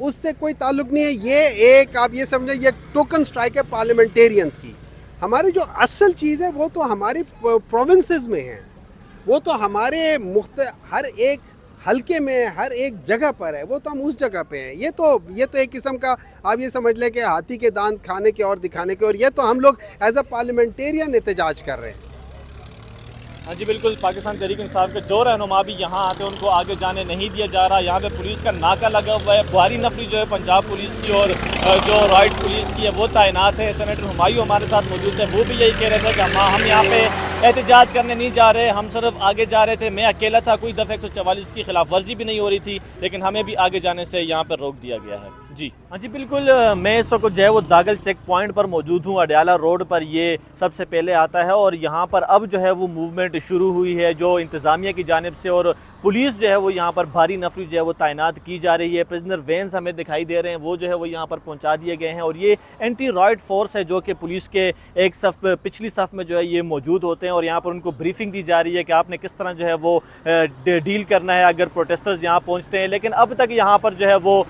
اس سے کوئی تعلق نہیں ہے. یہ ایک آپ یہ سمجھیں یہ ٹوکن سٹرائک ہے پارلیمنٹیرینز کی. ہماری جو اصل چیز ہے وہ تو ہماری پروونسز میں ہے, وہ تو ہمارے ہر ایک حلقے میں ہر ایک جگہ پر ہے, وہ تو ہم اس جگہ پہ ہیں. یہ تو ایک قسم کا آپ یہ سمجھ لیں کہ ہاتھی کے دانت کھانے کے اور دکھانے کے, اور یہ تو ہم لوگ ایز اے پارلیمنٹیرین احتجاج کر رہے ہیں. ہاں جی بالکل, پاکستان تحریک انصاف کے جو رہنما بھی یہاں آتے ہیں ان کو آگے جانے نہیں دیا جا رہا. یہاں پہ پولیس کا ناکہ لگا ہوا ہے. بھاری نفری جو ہے پنجاب پولیس کی اور جو رائٹ پولیس کی ہے وہ تعینات ہے. سینیٹر ہمایوں ہمارے ساتھ موجود ہے, وہ بھی یہی کہہ رہے تھے کہ ہم یہاں پہ احتجاج کرنے نہیں جا رہے, ہم صرف آگے جا رہے تھے. میں اکیلا تھا, کوئی دفعہ 144 کی خلاف ورزی بھی نہیں ہو رہی تھی, لیکن ہمیں بھی آگے جانے سے یہاں پر روک دیا گیا ہے. جی ہاں جی بالکل, میں اس وقت جو ہے وہ داگل چیک پوائنٹ پر موجود ہوں. اڈیالہ روڈ پر یہ سب سے پہلے آتا ہے اور یہاں پر اب جو ہے وہ موومنٹ شروع ہوئی ہے جو انتظامیہ کی جانب سے, اور پولیس جو ہے وہ یہاں پر بھاری نفری جو ہے وہ تعینات کی جا رہی ہے. پرزنر وینز ہمیں دکھائی دے رہے ہیں, وہ جو ہے وہ یہاں پر پہنچا دیے گئے ہیں. اور یہ اینٹی رائٹ فورس ہے جو کہ پولیس کے ایک صف پچھلی صف میں جو ہے یہ موجود ہوتے ہیں, اور یہاں پر ان کو بریفنگ دی جا رہی ہے کہ آپ نے کس طرح جو ہے وہ ڈیل کرنا ہے اگر پروٹیسٹرز یہاں پہنچتے ہیں. لیکن اب تک یہاں پر جو ہے وہ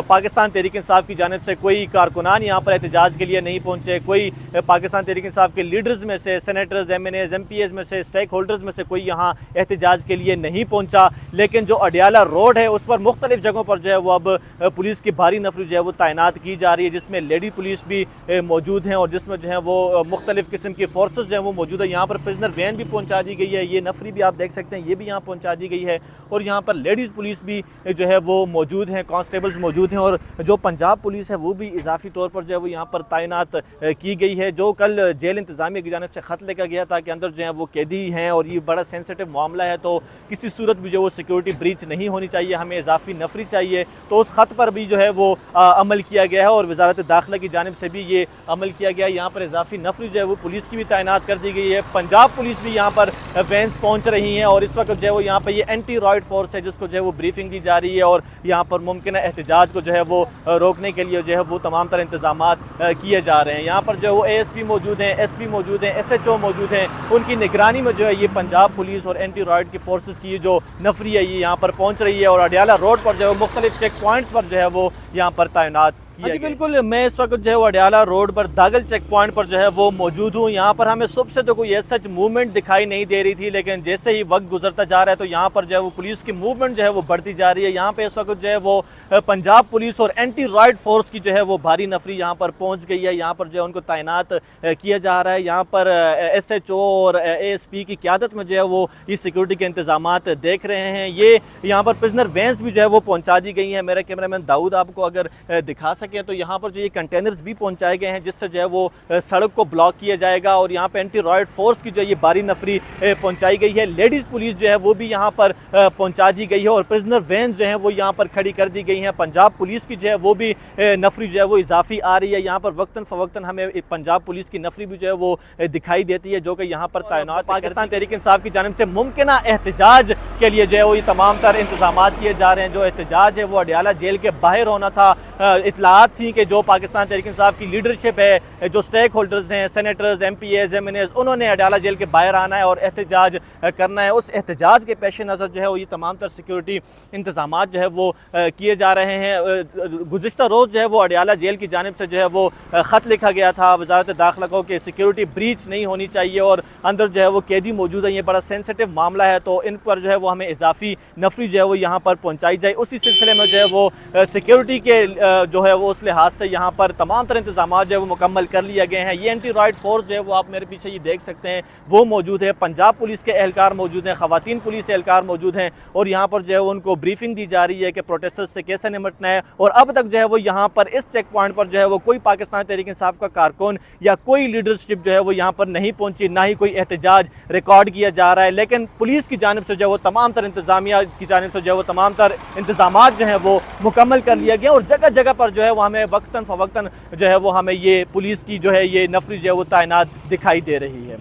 پاکستان تحریک انصاف کی جانب سے کوئی کارکنان یہاں پر احتجاج کے لیے نہیں پہنچے. کوئی پاکستان تحریک انصاف کے لیڈرز میں سے, senators, M N As, M P As میں سے, اسٹیک ہولڈرز میں سے کوئی یہاں احتجاج کے لیے نہیں پہنچا. لیکن جو اڈیالہ روڈ ہے اس پر مختلف جگہوں پر جو ہے وہ اب پولیس کی بھاری نفری جو ہے وہ تعینات کی جا رہی ہے, جس میں لیڈی پولیس بھی موجود ہیں اور جس میں جو ہے وہ مختلف قسم کی فورسز جو ہیں وہ موجود ہیں. یہاں پر پرزنر وین بھی پہنچا دی گئی ہے, یہ نفری بھی آپ دیکھ سکتے ہیں, یہ بھی یہاں پہنچا دی گئی ہے. اور یہاں پر لیڈیز پولیس بھی جو ہے وہ موجود ہیں, کانسٹیبلز موجود ہیں, اور جو پنجاب پولیس ہے وہ بھی اضافی طور پر جو ہے وہ یہاں پر تعینات کی گئی ہے. جو کل جیل انتظامیہ کی جانب سے خط لکھا گیا تھا کہ اندر جو ہے وہ قیدی ہیں اور یہ بڑا سینسٹیو معاملہ ہے, تو کسی صورت بھی جو وہ سیکورٹی بریچ نہیں ہونی چاہیے, ہمیں اضافی نفری چاہیے. تو اس خط پر بھی جو ہے وہ عمل کیا گیا ہے اور وزارت داخلہ کی جانب سے بھی یہ عمل کیا گیا ہے. یہاں پر اضافی نفری جو ہے وہ پولیس کی بھی تعینات کر دی گئی ہے. پنجاب پولیس بھی یہاں پر وینز پہنچ رہی ہیں, اور اس وقت جو ہے وہ یہاں پر یہ اینٹی رائٹ فورس ہے جس کو جو ہے وہ بریفنگ دی جا رہی ہے, اور یہاں پر ممکنہ احتجاج کو جو ہے وہ روکنے کے لیے جو ہے وہ تمام تر انتظامات کیے جا رہے ہیں. یہاں پر جو ہے وہ اے ایس پی موجود ہیں, ایس پی موجود ہیں, ایس ایچ او موجود ہیں, ان کی نگرانی میں جو ہے یہ پنجاب پولیس اور اینٹی رائٹ کی فورسز کی جو نفری ہے یہ یہاں پر پہنچ رہی ہے. اور اڈیالہ روڈ پر جو ہے مختلف چیک پوائنٹس پر جو ہے وہ یہاں پر تعینات. جی بالکل, میں اس وقت جو ہے وہ اڈیالہ روڈ پر داگل چیک پوائنٹ پر جو ہے وہ موجود ہوں. یہاں پر ہمیں صبح سے تو کوئی ایسا موومنٹ دکھائی نہیں دے رہی تھی, لیکن جیسے ہی وقت گزرتا جا رہا ہے تو یہاں پر جو ہے وہ پولیس کی موومنٹ جو ہے وہ بڑھتی جا رہی ہے. یہاں پہ اس وقت جو ہے وہ پنجاب پولیس اور اینٹی رائٹ فورس کی جو ہے وہ بھاری نفری یہاں پر پہنچ گئی ہے. یہاں پر جو ہے ان کو تعینات کیا جا رہا ہے. یہاں پر ایس ایچ او اور اے ایس پی کی قیادت میں جو ہے وہ یہ سیکورٹی کے انتظامات دیکھ رہے ہیں. یہ یہاں پر پرزنر وینز بھی جو ہے وہ پہنچا دی گئی ہیں. میرا کیمرہ مین داؤد آپ کو اگر دکھا سکے تو یہاں پر جو کنٹینرز بھی پہنچائے گئے ہیں جس سے جو ہے وہ سڑک کو بلاک کیا جائے گا, اور یہاں پہ اینٹی رائٹ فورس کی جو یہ بھاری نفری پہنچائی گئی ہے. لیڈیز پولیس جو ہے وہ بھی یہاں پر پہنچا دی گئی ہے, اور پرزنر وینز جو ہیں وہ یہاں پر کھڑی کر دی گئی ہیں. پنجاب پولیس کی جو ہے وہ بھی نفری جو ہے وہ اضافی آ رہی ہے. یہاں پر وقتاً فوقتاً ہمیں پنجاب پولیس کی نفری بھی جو ہے وہ دکھائی دیتی ہے جو کہ یہاں پر تعینات. پاکستان تحریک انصاف کی جانب سے ممکنہ احتجاج کے لیے جو ہے وہ یہ تمام تر انتظامات کیے جا رہے ہیں. جو احتجاج ہے وہ اڈیالہ جیل کے باہر ہونا تھا. اطلاعات تھیں کہ جو پاکستان تحریک انصاف کی لیڈرشپ ہے, جو سٹیک ہولڈرز ہیں, senators, M P As, M N As, انہوں نے اڈیالہ جیل کے باہر آنا ہے اور احتجاج کرنا ہے. اس احتجاج کے پیش نظر جو ہے وہ یہ تمام تر سیکورٹی انتظامات جو ہے وہ کیے جا رہے ہیں. گزشتہ روز جو ہے وہ اڈیالہ جیل کی جانب سے جو ہے وہ خط لکھا گیا تھا وزارت داخلہ کو کہ سیکورٹی بریچ نہیں ہونی چاہیے اور اندر جو ہے وہ قیدی موجود ہیں, یہ بڑا سینسٹیو معاملہ ہے, تو ان پر جو ہے وہ ہمیں اضافی نفری جو ہے وہ یہاں پر پہنچائی جائے. اسی سلسلے میں جو ہے وہ سیکورٹی کے جو ہے وہ اس لحاظ سے یہاں پر تمام تر انتظامات جو ہے وہ مکمل کر لیے گئے ہیں. یہ اینٹی رائٹ فورس جو ہے وہ آپ میرے پیچھے یہ دیکھ سکتے ہیں وہ موجود ہے. پنجاب پولیس کے اہلکار موجود ہیں, خواتین پولیس اہلکار موجود ہیں, اور یہاں پر جو ہے ان کو بریفنگ دی جا رہی ہے کہ پروٹیسٹرز سے کیسے نمٹنا ہے. اور اب تک جو ہے وہ یہاں پر اس چیک پوائنٹ پر جو ہے وہ کوئی پاکستان تحریک انصاف کا کارکن یا کوئی لیڈرشپ جو ہے وہ یہاں پر نہیں پہنچی, نہ ہی کوئی احتجاج ریکارڈ کیا جا رہا ہے. لیکن پولیس کی جانب سے جو ہے وہ تمام تر انتظامیہ کی جانب سے جو ہے وہ تمام تر انتظامات جو ہیں وہ مکمل کر لیا گیا, اور جگہ جگہ پر جو ہے وہ ہمیں وقتاً فوقتاً جو ہے وہ ہمیں یہ پولیس کی جو ہے یہ نفری جو ہے وہ تعینات دکھائی دے رہی ہے.